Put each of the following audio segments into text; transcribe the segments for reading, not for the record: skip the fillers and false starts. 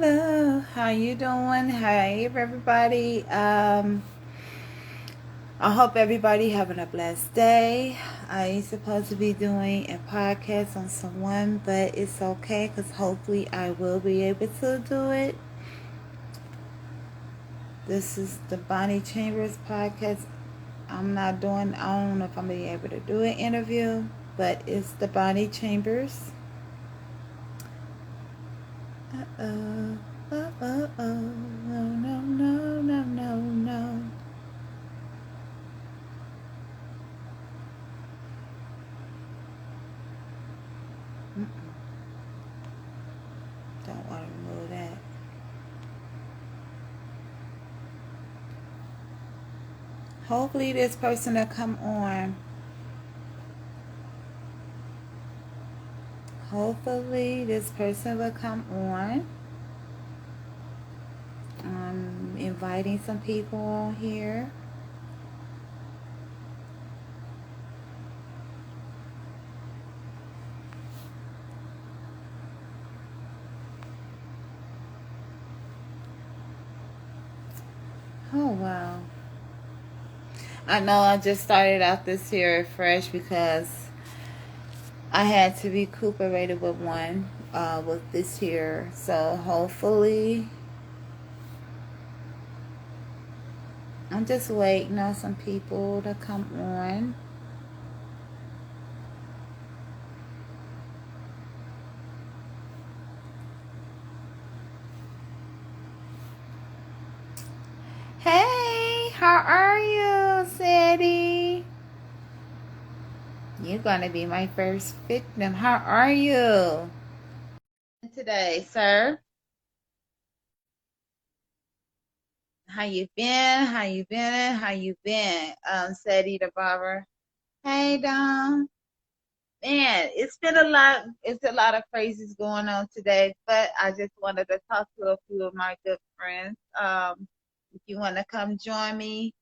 Hello, how you doing? Hey everybody. I hope everybody having a blessed day. I ain't supposed to be doing a podcast on someone, but it's okay because hopefully I will be able to do it. This is the Bonnie Chambers podcast. I don't know if I'm gonna be able to do an interview, but it's the Bonnie Chambers. Uh-oh. Oh. No, no, no, no, no, no. Don't want to remove that. Hopefully this person will come on. Hopefully this person will come on. I'm inviting some people on here. Oh wow. I know I just started out this here fresh because I had to be recuperated with one with this here. So hopefully I'm just waiting on some people to come on. Hey, how are you, Seddy? You're gonna be my first victim. How are you today, sir? How you been? How you been? How you been? Seddy the barber. Hey, Dom. Man, it's been a lot. It's a lot of crazies going on today, but I just wanted to talk to a few of my good friends. If you want to come join me,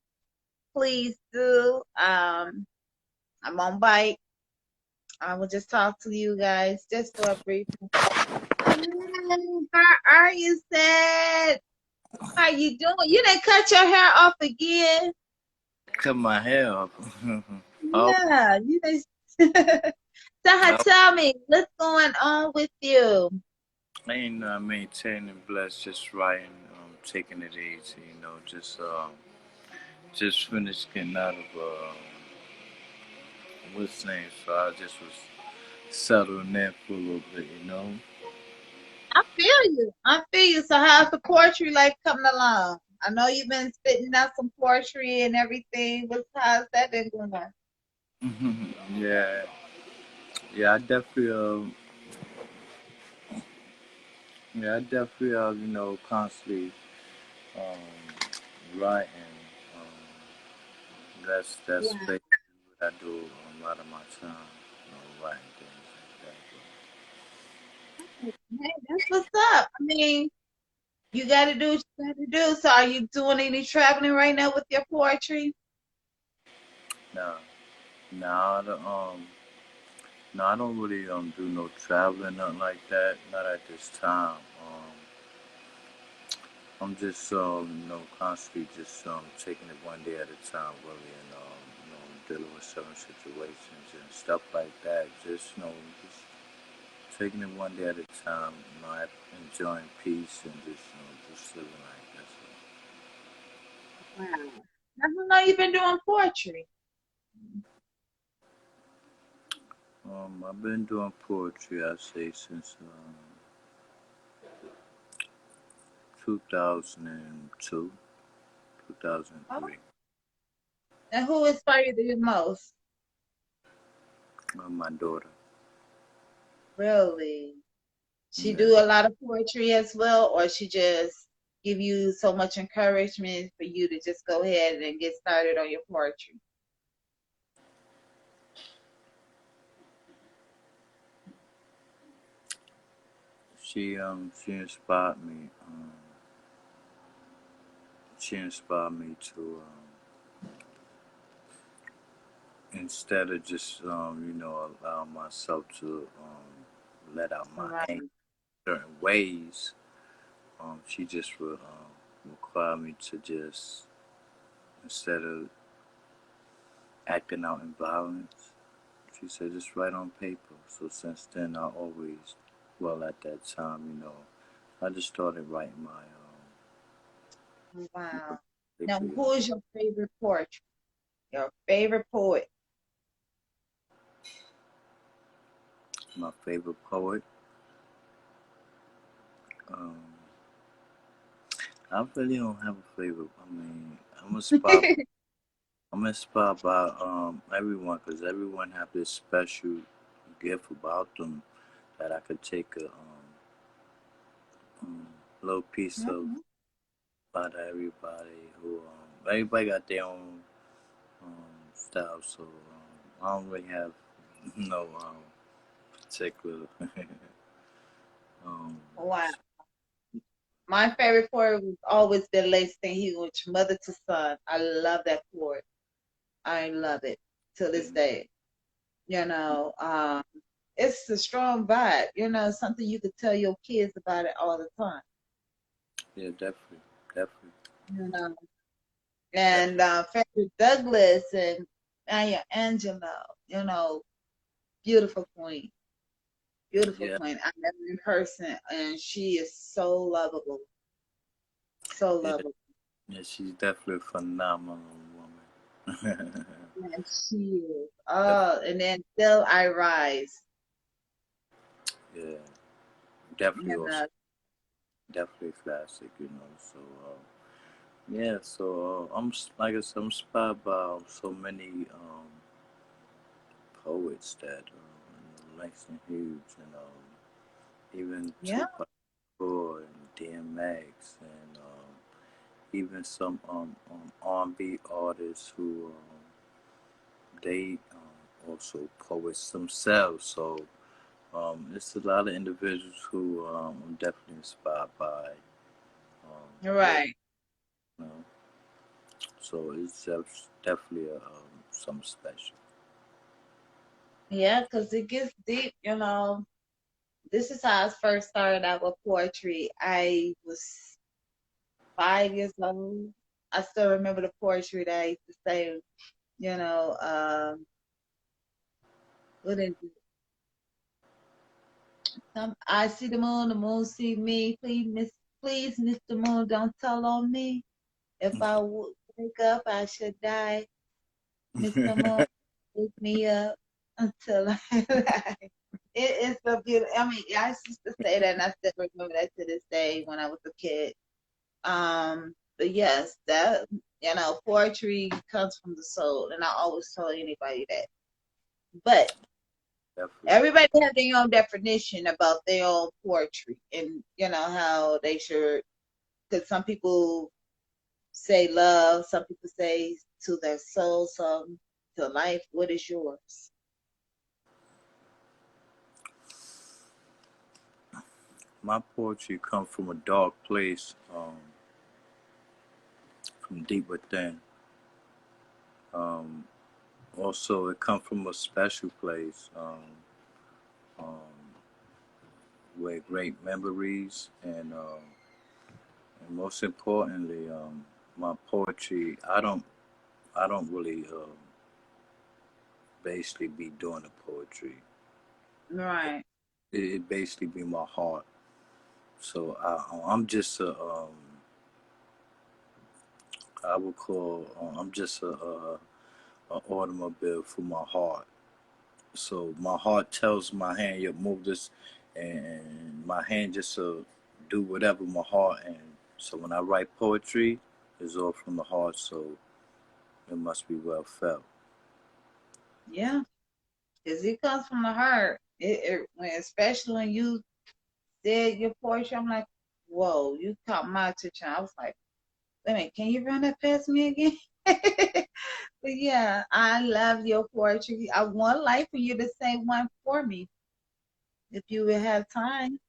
please do. I'm on bike. I will just talk to you guys just for a brief. How are you, Sid? How you doing? You didn't cut your hair off again? Cut my hair off. Oh, Yeah, you didn't. So no, tell me, what's going on with you? I ain't maintaining blessed, just writing, taking it easy, just finished getting out of what's name, so I just was settling in for a little bit. I feel you. I feel you. So how's the poetry life coming along? I know you've been spitting out some poetry and everything. How's that been going on? Yeah, yeah, I definitely, constantly writing. That's Yeah, basically what I do a lot of my time, writing things like hey, that's what's up. I mean, you got to do what you got to do. So are you doing any traveling right now with your poetry? that. No, no, no, I don't really do no traveling, nothing like that. Not at this time. I'm just constantly just taking it one day at a time, really, and dealing with certain situations and stuff like that. Just taking it one day at a time. Enjoying peace and just living like that. Wow. How long you been doing poetry? I've been doing poetry, I say, since 2002, Oh, 2003. and who inspired you the most? My daughter. Really? She Yeah. do a lot of poetry as well, or she just give you so much encouragement for you to just go ahead and get started on your poetry? She inspired me. She inspired me to instead of just allow myself to let out my Right. anger certain ways. She just would require me to just, instead of acting out in violence, she said just write on paper. So since then, I always, well, at that time, I just started writing my Wow. Now, paper. who is your favorite poetry? Your favorite poet? My favorite poet. Um, I really don't have a favorite. I mean, I'm inspired by everyone because everyone have this special gift about them that I could take a little piece of Mhm. about everybody who everybody got their own style. So I don't really have no particular um, Wow. My favorite poet was always been Langston Hughes, Mother to Son. I love that poet. I love it to yeah, this day. You know, it's a strong vibe. Something you could tell your kids about it all the time. yeah, definitely, definitely, You know, and definitely, Frederick Douglass and Maya Angelou. You know, beautiful queen, beautiful yeah, queen. I met her in person, and she is so lovable, so yeah, lovable. yeah. She's definitely a phenomenal woman. And she is. Def- Oh, and then Still I Rise. yeah, definitely You also know, definitely a classic. So yeah, so like I said, I'm inspired by so many poets that Langston Hughes and even yeah, Tupac Shakur and DMX and even some R&B artists who they also poets themselves. So it's a lot of individuals who I'm definitely inspired by. you're Work, right. you know. So it's definitely something special. Yeah, because it gets deep. This is how I first started out with poetry. I was 5 years old. I still remember the poetry that I used to say. You know, what is it? I see the moon see me. Please, Mr. Moon, don't tell on me. If I would wake up, I should die. Mr. Moon, wake me up until I die. It is so beautiful. I mean, I used to say that, and I still remember that to this day when I was a kid. But yes, that poetry comes from the soul, and I always tell anybody that. But Definitely. everybody have their own definition about their own poetry, and how they should. Because some people say love, some people say to their soul, some to life. What is yours? My poetry comes from a dark place, from deep within. Um, Also, it comes from a special place um, where great memories and most importantly, my poetry. I don't really basically be doing the poetry. Right. It basically be my heart. So I'm just I would call I'm just a automobile for my heart. So my heart tells my hand, "You move this," and my hand just do whatever my heart. And so when I write poetry, it's all from the heart. So it must be well felt. Yeah. Because it comes from the heart. Especially when you said your poetry, I'm like, whoa, you caught my attention. I was like, wait a minute, can you run that past me again? But yeah, I love your poetry. I would like for you to say one for me if you would have time.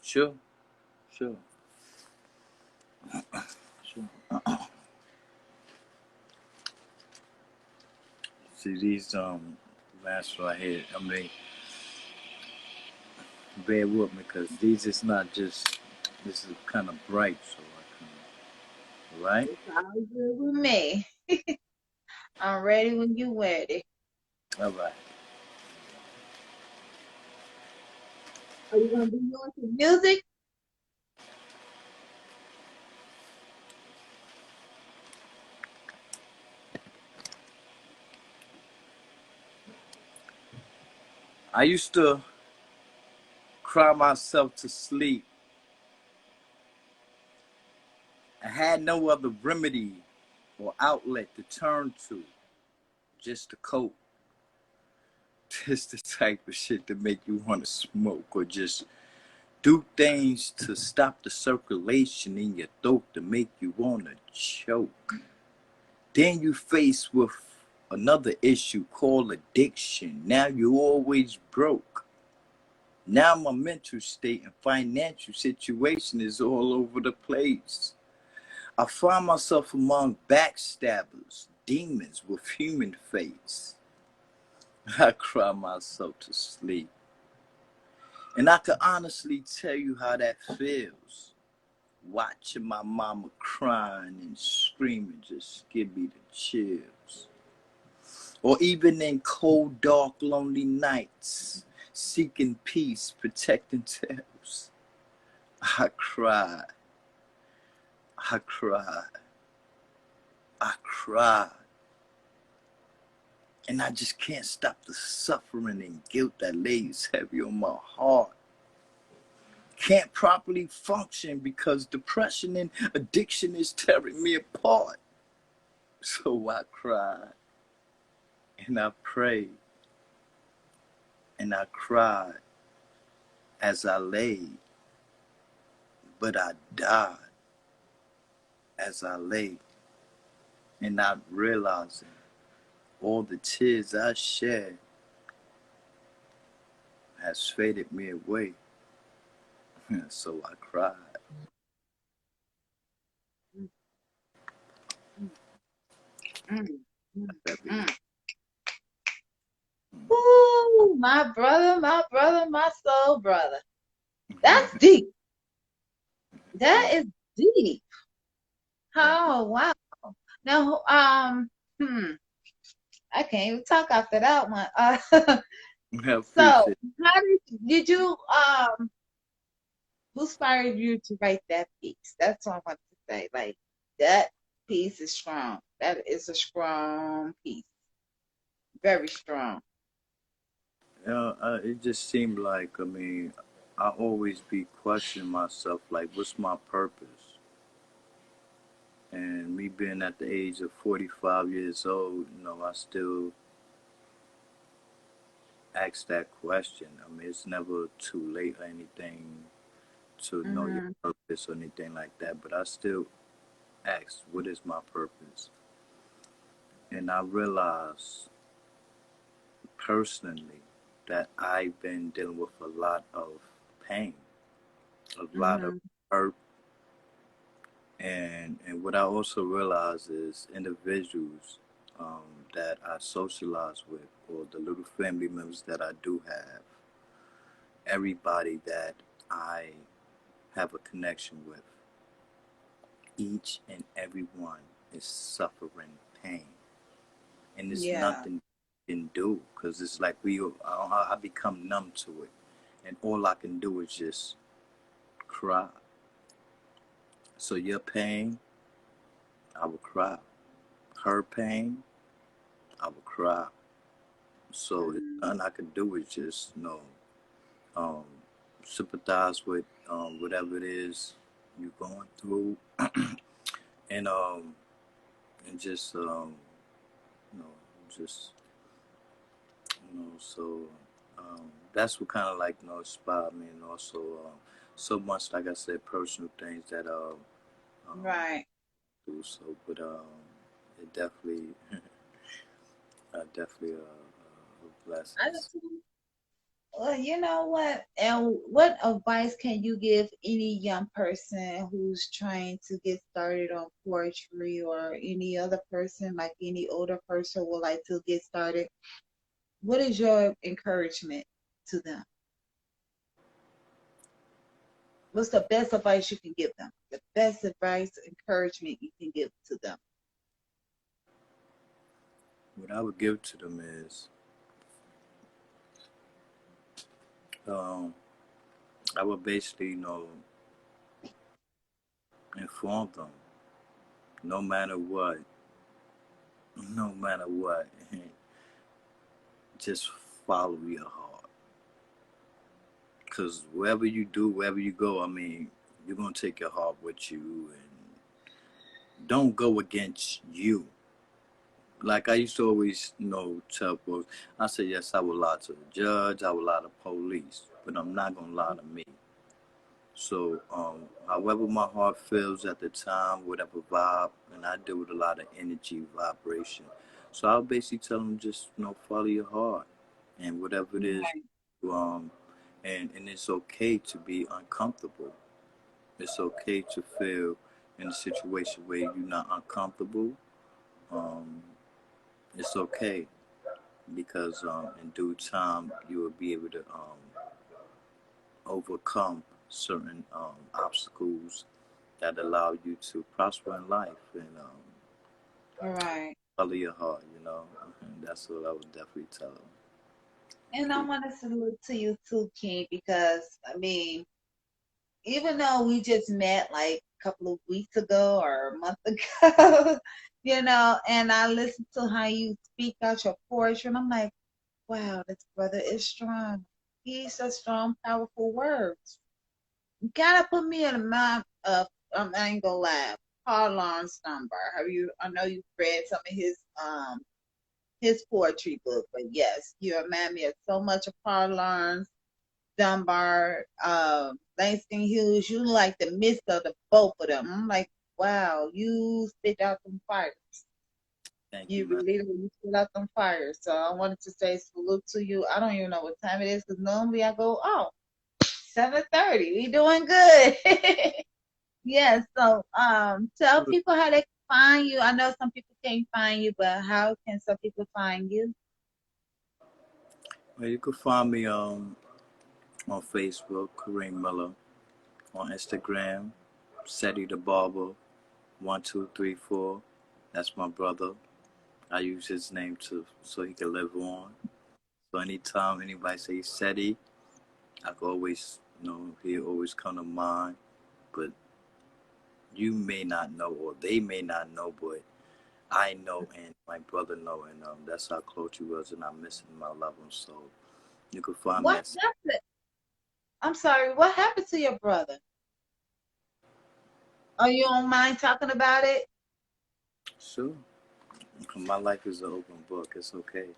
Sure, sure, sure. See these last right here. I mean, bear with me because these is not just This is kind of bright, so I can. Right? It's all good with me. I'm ready when you ready. All right. Are you gonna be doing some music? I used to cry myself to sleep. I had no other remedy or outlet to turn to, just to cope. This the type of shit that make you want to smoke or just do things to stop the circulation in your throat to make you want to choke. Then you face with another issue called addiction. Now you always broke. Now my mental state and financial situation is all over the place. I find myself among backstabbers, demons with human face. I cry myself to sleep. And I can honestly tell you how that feels. Watching my mama crying and screaming just give me the chills. Or even in cold, dark, lonely nights, seeking peace, protecting tales. I cry, I cry, I cry. And I just can't stop the suffering and guilt that lays heavy on my heart. Can't properly function because depression and addiction is tearing me apart. So I cry and I pray and I cried as I lay, but I died as I lay, and not realizing all the tears I shed has faded me away. So I cried. Mm, mm, mm, mm, That be mm. Ooh, my brother, my soul brother. That's deep. That is deep. thank you. Oh wow. Now, hmm, I can't even talk after that one. I So appreciate how did you who inspired you to write that piece? That's what I want to say. Like that piece is strong. That is a strong piece. Very strong. it. It just seemed like, I mean, I always be questioning myself, like, what's my purpose? And me being at the age of 45 years old, I still ask that question. I mean, it's never too late or anything to know your Hmm. purpose or anything like that, but I still ask, what is my purpose? And I realize personally that I've been dealing with a lot of pain, a lot of Hmm. hurt. And what I also realize is individuals that I socialize with, or the little family members that I do have, everybody that I have a connection with, each and every one is suffering pain. And it's Yeah. nothing you can do because it's like I become numb to it. And all I can do is just cry. So your pain, I will cry. Her pain, I will cry. So it's Hmm. nothing I can do is just, um, sympathize with whatever it is you're going through, and and just you know just so that's what kind of like inspired me, and also so much, like I said, personal things that um Right. do so, but it definitely definitely a I blessing. just, well, you know what? And what advice can you give any young person who's trying to get started on poetry, or any other person, like any older person would like to get started? What is your encouragement to them? What's the best advice you can give them? The best advice, encouragement you can give to them. What I would give to them is, um, I would basically, inform them, no matter what, no matter what, just follow your heart. Because wherever you do, wherever you go, I mean, you're going to take your heart with you, and don't go against you. Like I used to always, tell folks, I said, yes, I would lie to the judge, I would lie to police, but I'm not going to lie to me. So, however my heart feels at the time, whatever vibe, and I deal with a lot of energy, vibration. So I'll basically tell them just, follow your heart and whatever it is, Right. um, and it's okay to be uncomfortable. It's okay to feel in a situation where you're not uncomfortable. Um, it's okay because in due time you will be able to overcome certain obstacles that allow you to prosper in life and All right. follow your heart. And that's what I would definitely tell them. And I want to salute to you too, King, because I mean, even though we just met like a couple of weeks ago or a month ago, and I listened to how you speak out your poetry, and I'm like, wow, this brother is strong. He's a strong, powerful words. You gotta put me in the mind of I ain't gonna lie, Paul Laurence Dunbar. Have you? I know you've read some of his poetry book, but yes, you remind me of so much of Paul Laurence Dunbar, Langston Hughes. You like the mix of the both of them. I'm like, wow, you spit out them fires. Thank you, You man. literally spit out them fires. So I wanted to say salute to you. I don't even know what time it is because normally I go, oh, 7:30. We doing good. Yeah, so tell people how they can find you. I know some people can't find you, but how can some people find you? Well, you can find me on Facebook, Kareem Miller, on Instagram, Seddy the Barber, 1234. That's my brother. I use his name to so he can live on. So anytime anybody say Seddy, I can always, he always come to mind. But you may not know, or they may not know, but I know, and my brother know, and that's how close he was, and I miss him, I love him. So you can find me What at happened? I'm sorry, what happened to your brother? Oh, you don't mind talking about it? sure. My life is an open book. It's okay,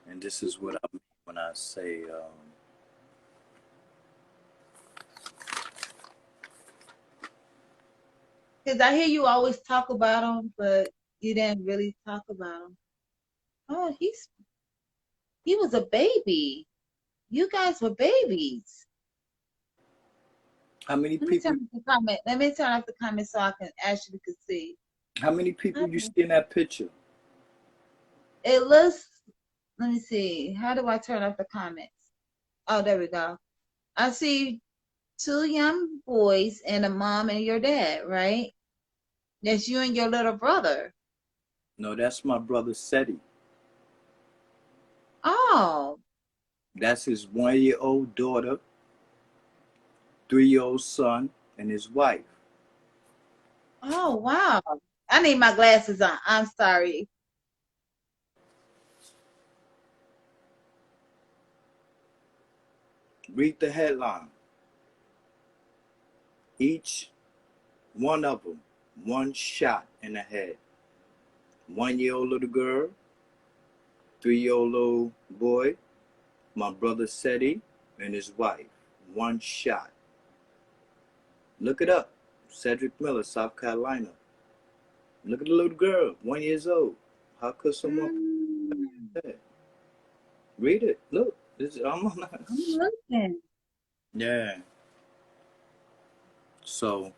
and this is what I mean when I say Because I hear you always talk about him, but you didn't really talk about him. Oh, he was a baby. You guys were babies. how many Let me turn people off the comment. Let me turn off the comment so I can actually could see. how many people you see in that picture. It looks. Let me see. How do I turn off the comments? Oh, there we go. I see two young boys and a mom and your dad, right? That's you and your little brother. No, that's my brother Seddy. Oh, That's his 1 year old daughter, 3 year old son, and his wife. oh, wow. I need my glasses on. I'm sorry. Read the headline. Each one of them, one shot in the head. 1 year old little girl, 3 year old little boy, my brother Seddy, and his wife. One shot. Look it up. Cedric Miller, South Carolina. Look at the little girl, 1 year old. How could someone Mm, put that? Read it. Look. I'm on that. I'm looking. Yeah. So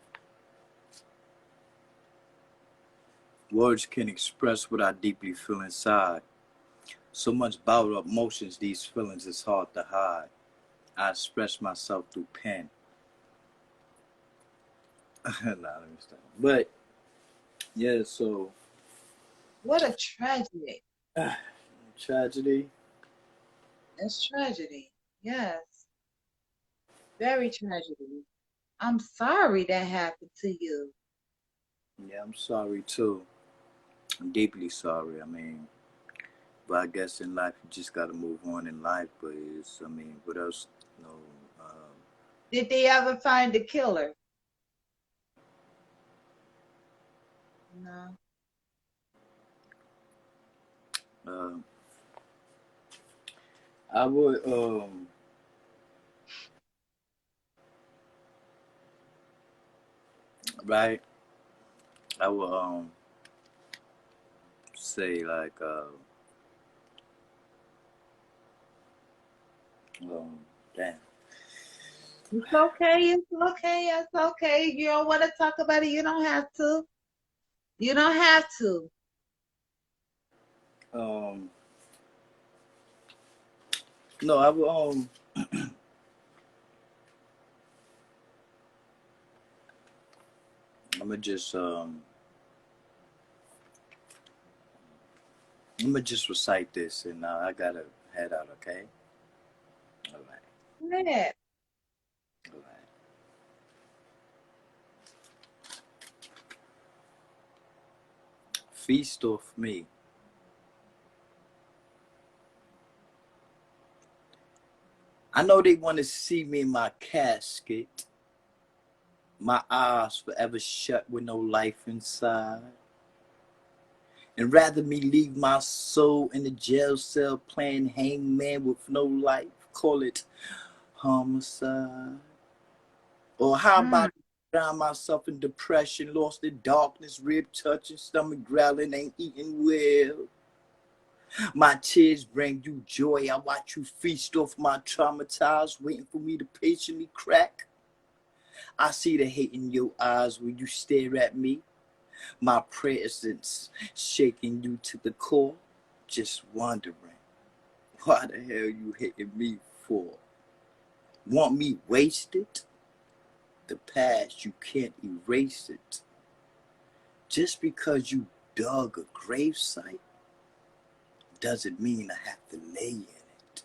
words can express what I deeply feel inside. So much bottled up emotions, these feelings is hard to hide. I express myself through pen. Nah, let me stop. But yeah, so What a tragedy. tragedy. It's tragedy. Yes, very tragedy. I'm sorry that happened to you. Yeah, I'm sorry too. I'm deeply sorry. I mean, but I guess in life you just got to move on in life. But it's, I mean, what else? You know, Did they ever find the killer? No. I would right. I would say like um damn. It's okay. It's okay. It's okay. You don't want to talk about it. You don't have to. You don't have to. Um no, I would I'm gonna just I'm gonna just recite this, and I gotta head out. Okay. All right. Yeah. All right. Feast off me. I know they want to see me in my casket, my eyes forever shut with no life inside. And rather me leave my soul in the jail cell playing hangman with no life. Call it homicide. Or how Mm, about drown myself in depression, lost in darkness, rib touching, stomach growling, ain't eating well. My tears bring you joy. I watch you feast off my traumatized, waiting for me to patiently crack. I see the hate in your eyes when you stare at me. My presence shaking you to the core. Just wondering, why the hell you hitting me for? Want me wasted? The past, you can't erase it. Just because you dug a gravesite doesn't mean I have to lay in it.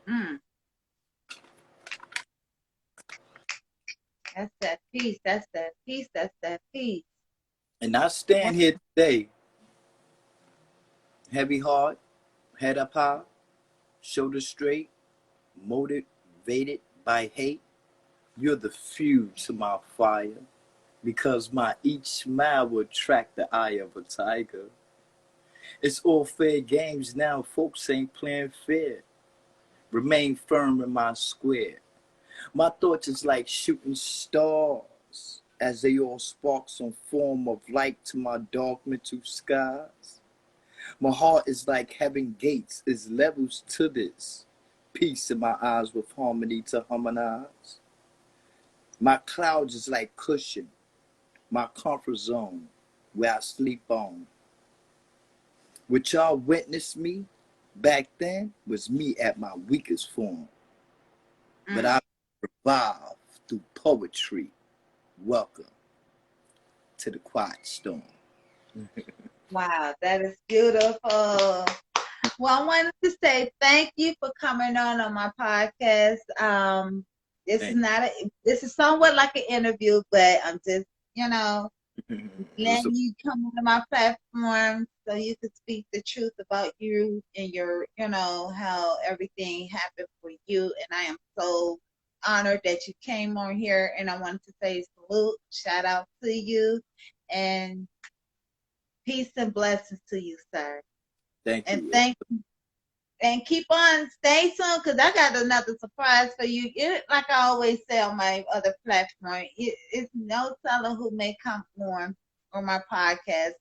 mm. That's that peace. That's that peace. That's that peace. And I Wow. stand here today, heavy heart, head up high, shoulders straight, motivated by hate. You're the fuel to my fire, because my each smile will attract the eye of a tiger. It's all fair games now, folks ain't playing fair. Remain firm in my square. My thoughts is like shooting stars, as they all spark some form of light to my dark mental skies. My heart is like heaven gates, is levels to this. Peace in my eyes with harmony to harmonize. My clouds is like cushion, my comfort zone, where I sleep on. What y'all witnessed me back then was me at my weakest form. But Mm. I revived through poetry. Welcome to the quiet storm. Wow. That is beautiful. Well, I wanted to say thank you for coming on my podcast. This is Thank not a, this is somewhat like an interview, but I'm just, you know, you. It was letting you come onto my platform so you could speak the truth about you and your, how everything happened for you. And I am so honored that you came on here. And I wanted to say salute, shout out to you, and peace and blessings to you, sir. thank And you. thank and keep on, stay tuned, because I got another surprise for you. Like I always say on my other platform, it's no telling who may come on my podcast.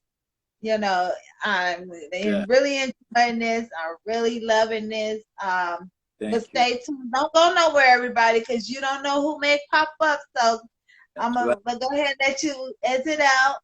You know, I'm Yeah, really enjoying this. I'm really loving this. But thank you. stay tuned. Don't go nowhere, everybody, because you don't know who may pop up. So I'm That's right. gonna go ahead and let you exit out.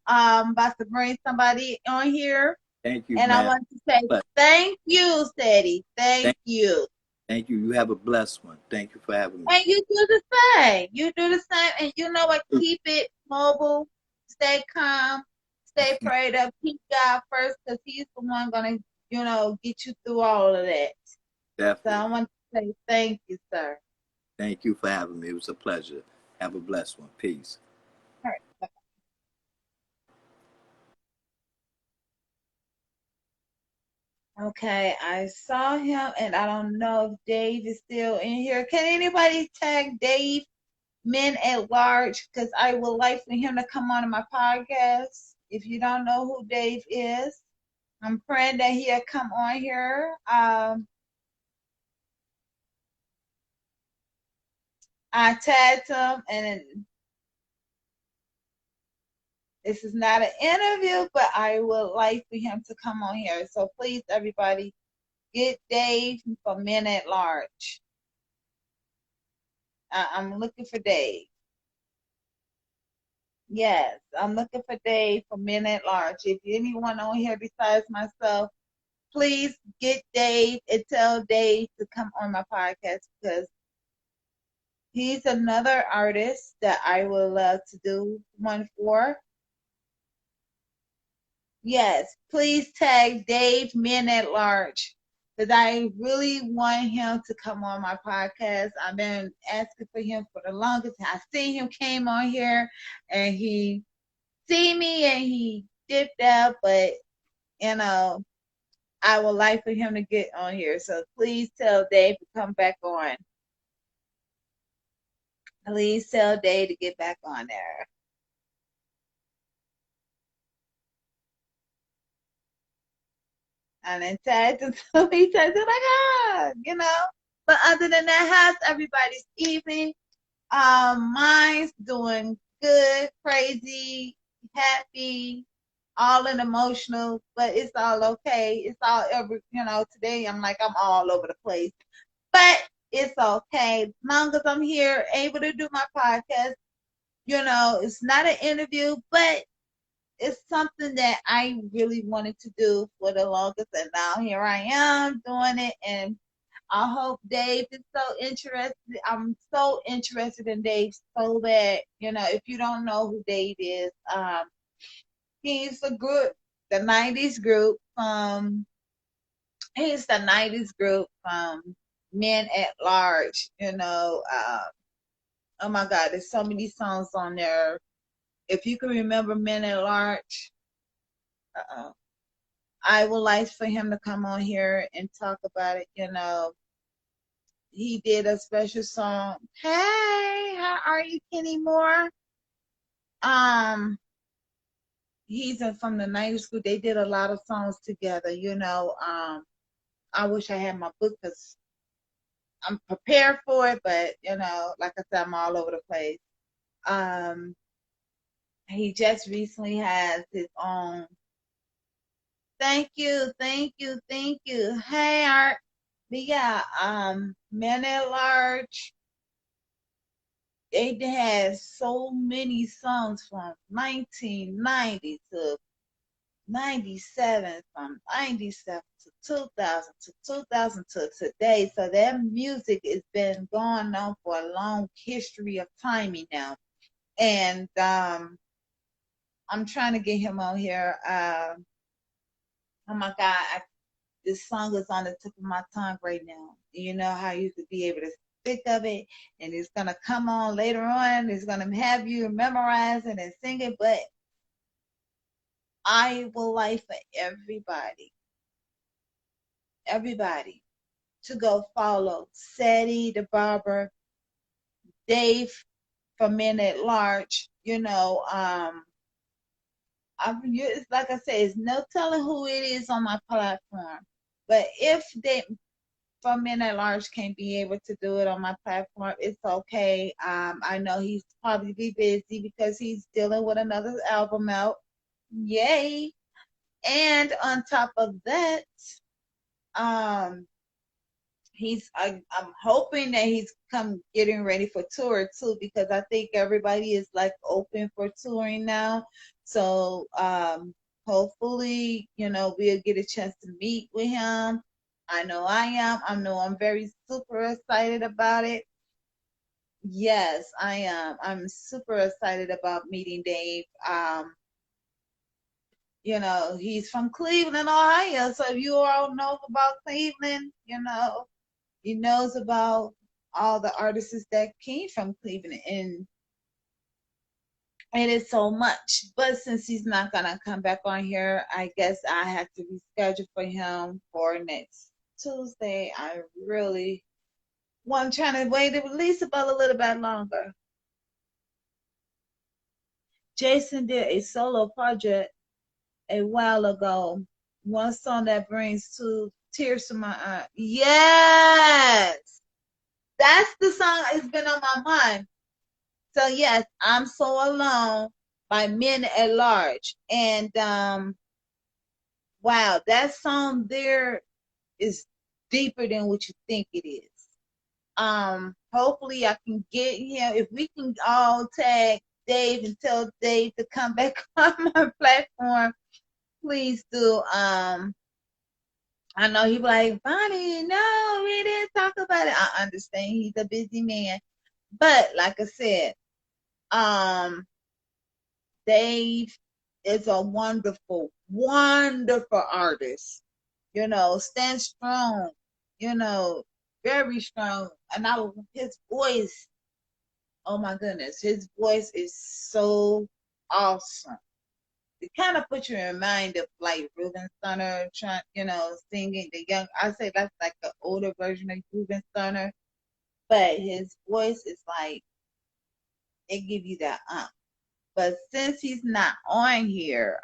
About to bring somebody on here, Thank you, and I man. want to say But thank you, Seddy. Thank thank you. Thank you. You have a blessed one. Thank you for having me. And you do the same. You do the same. And you know what? Keep it mobile. Stay calm. Stay prayed up. Keep God first because He's the one going to, get you through all of that. So I Definitely. want to say thank you, sir. Thank you for having me. It was a pleasure. Have a blessed one. Peace. All right. Okay, I saw him, and I don't know if Dave is still in here. Can anybody tag Dave, Men at Large? Because I would like for him to come on my podcast. If you don't know who Dave is, I'm praying that he'll come on here. I tagged him, and this is not an interview, but I would like for him to come on here. So please, everybody, get Dave for Men at Large. I'm looking for Dave. Yes, I'm looking for Dave for Men at Large. If anyone on here besides myself, please get Dave and tell Dave to come on my podcast because he's another artist that I would love to do one for. Yes, please tag Dave Men at Large because I really want him to come on my podcast. I've been asking for him for the longest. I see him came on here and he see me and he dipped out, but you know, I would like for him to get on here. So please tell Dave to come back on. Please tell Dave to get back on there. And then tagged him so many times. Like, But other than that, how's everybody's evening? Mine's doing good, crazy, happy, all in emotional, but it's all okay. It's all today I'm like I'm all over the place. But it's okay. As long as I'm here, able to do my podcast, it's not an interview, but it's something that I really wanted to do for the longest. And now here I am doing it. And I hope Dave is so interested. I'm so interested in Dave so bad. If you don't know who Dave is, he's a group, the 90s group. He's the 90s group Men at Large. Oh my God, there's so many songs on there. If you can remember Men at Large, uh, I would like for him to come on here and talk about it. He did a special song. Hey, how are you, Kenny Moore? Um, he's from the 90s group. They did a lot of songs together. I wish I had my book because I'm prepared for it, but like I said, I'm all over the place. Um, he just recently has his own. Thank you, thank you, thank you. Hey, Art. But yeah, Men at Large. They had so many songs from 1990 to 97, from 97 to 2000 to 2000 to today. So that music has been going on for a long history of timing now. And I'm trying to get him on here. Oh my God, this song is on the tip of my tongue right now. You know how you could be able to think of it and it's going to come on later on. It's going to have you memorize it and sing it. But I would like for everybody to go follow Seddy the Barber, Dave for Men at Large. It's like I said, it's no telling who it is on my platform. But if they for Men at Large can't be able to do it on my platform, it's okay. I know he's probably busy because he's dealing with another album out. Yay! And on top of that, um, I'm hoping that he's come getting ready for tour too because I think everybody is like open for touring now. So hopefully, we'll get a chance to meet with him I know I am. I know I'm very super excited about it. Yes, I am. I'm super excited about meeting Dave. He's from Cleveland, Ohio. So if you all know about Cleveland, he knows about all the artists that came from Cleveland, and it is so much. But since he's not gonna come back on here, I guess I have to reschedule for him for next Tuesday. I really want trying to wait at least about a little bit longer. Jason did a solo project a while ago. One song that brings two tears to my eye. Yes, that's the song that's been on my mind. So yes, I'm so alone by Men at Large, and wow, that song there is deeper than what you think it is. Hopefully I can get him. If we can all tag Dave and tell Dave to come back on my platform, please do. I know he be like, Bonnie, no, we didn't talk about it. I understand he's a busy man. But like I said, um, Dave is a wonderful, wonderful artist. Stand strong, you know, very strong. And his voice, oh my goodness, his voice is so awesome. It kind of puts you in mind of like Ruben Stunner trying, singing the young. I say that's like the older version of Ruben Stunner, but his voice is like it give you that. But since he's not on here,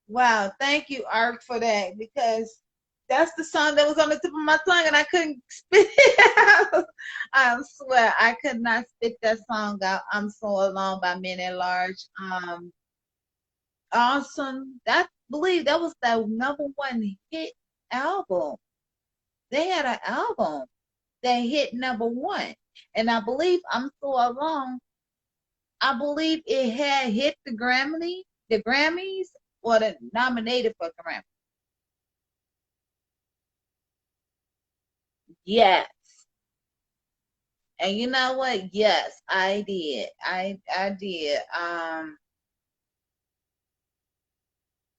wow, thank you, Art, for that because that's the song that was on the tip of my tongue and I couldn't spit it out. I swear I could not spit that song out. I'm so alone by Men at Large. Awesome. That believe that was the number one hit album. They had an album that hit number one. And I believe I'm so alone. I believe it had hit the Grammys, or the nominated for Grammy. Yes. And you know what? Yes, I did. I did.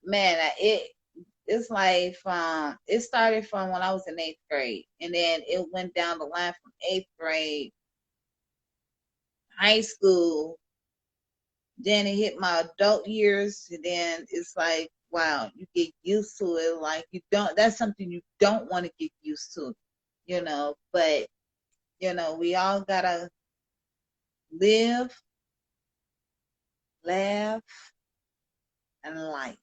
Man, it's like it started from when I was in eighth grade, and then it went down the line from eighth grade, high school, then it hit my adult years, and then it's like, wow, you get used to it. Like you don't. That's something you don't want to get used to, But we all gotta live, laugh, and life.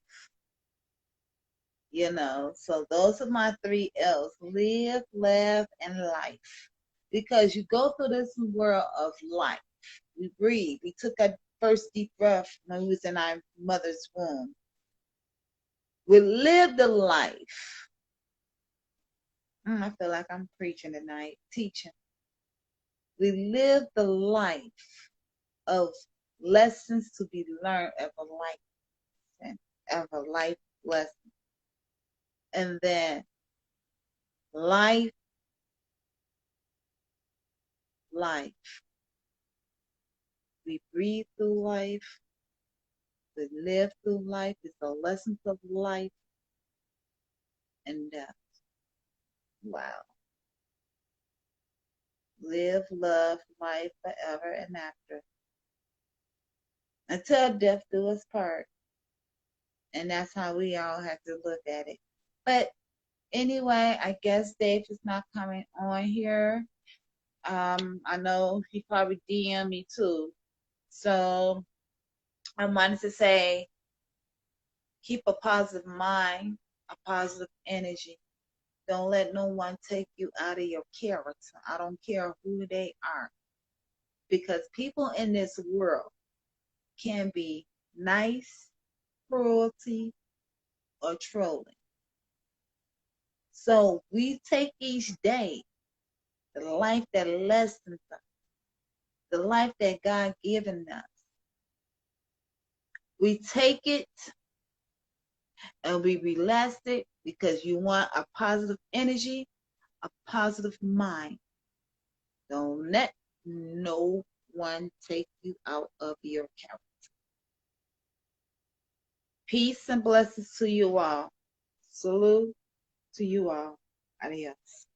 So those are my three L's: live, laugh, and life. Because you go through this world of life. We breathe. We took our first deep breath when we was in our mother's womb. We live the life. I feel like I'm preaching tonight, teaching. We live the life of lessons to be learned of a life, of a life lesson. And then life, life. We breathe through life. We live through life. It's the lessons of life and death. Wow. Live, love, life forever and after. Until death do us part. And that's how we all have to look at it. But anyway, I guess Dave is not coming on here. I know he probably DM me too. So I wanted to say keep a positive mind, a positive energy. Don't let no one take you out of your character. I don't care who they are. Because people in this world can be nice, cruelty, or trolling. So we take each day the life that lessens us, the life that God given us. We take it and be relaxed because you want a positive energy, a positive mind. Don't let no one take you out of your character. Peace and blessings to you all. Salute to you all. Adios.